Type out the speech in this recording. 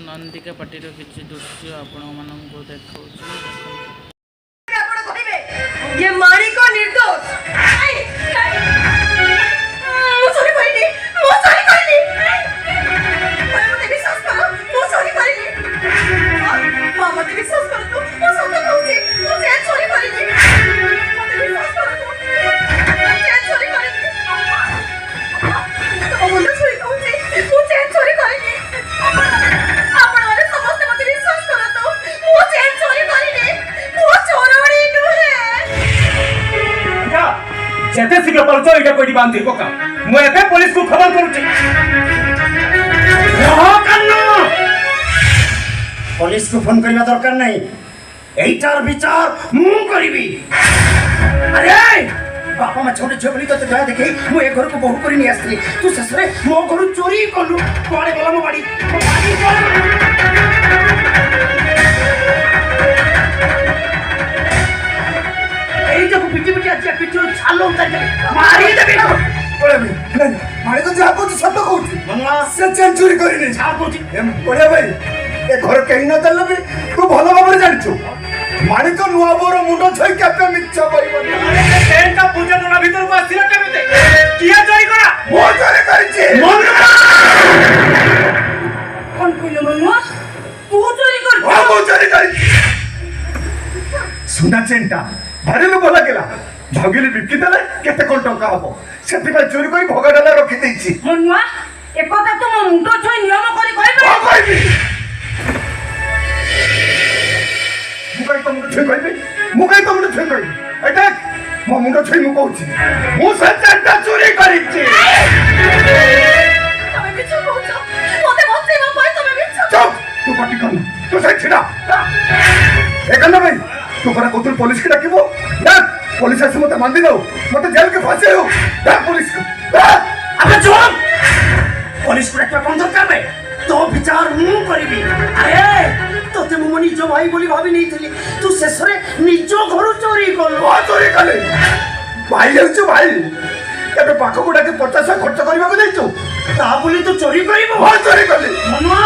Nandika party किसी दृश्य आपण मानक देखा ये मारी को निर्दोष जेते शीघ्र पहुंचो एटा कोडी बांधी पका मु एबे पुलिस को खबर करूची पुलिस को फोन करना दरकार नहीं एटार विचार मु करिबी अरे बापा मा छोटे छोबली तो जा देखै मु ए घर को बहु करी नि आस्ती तू ससरे मो घर चोरी कलु कोड़े गला मो बाड़ी पिटी पिटी अच्छा पिटी छालो उतर मारी देबी ओरे नहीं मारे तो जा को सत कहूची मन्ना से चोरी करिनी छा कहूची ओरे भाई ए घर कहीं न दल भी तू भलो भाबरे जानिछु मारे तो नुआ बोर मुंडो छई केपे मिच्छा पाइबो अरे ट्रेन का पूजा दोना भीतर को आसीला केबे किया चोरी करा मो चोरी करिछि कौन कइलो मन्ना तू चोरी कर हां मो चोरी करिछि सुना चेंटा भारी लोक लागेला भगिली बिकी देले केते कोन टंका हबो सेति भाई चोरी कोई भगाडाला रखि देछि मनुआ एकता तो मो मुंडो छई नियम करी कहबे कहबी मुकाई तो मुंडो छई कहबी मुकाई तो मुंडो छई कहबी एटा मो मुंडो छई मु कहूछि मु सच्चाटा चोरी करिछि तमे बिचो कहछो मोते बच्चे न पाए तमे बिचो चुप तू पाटी कर तू सही छिड़ा एकन भाई तू करा कोतुल पुलिस के डाकिबो डाक पुलिस आसे मते मान दे दो मते जेल के फांसी हो डाक पुलिस को अबे चुप पुलिस को डाकबा कोन दरकार बे तो विचार मु करबी अरे तोते मु निज भाई बोली भाबी नहीं थली तू शेषरे निज घर चोरी करलो चोरी कले भाई हेउछु भाई एबे पाखो को डाके 50 खर्च करबा को जाइछु ता बोली तू चोरी करबो चोरी कले मनुआ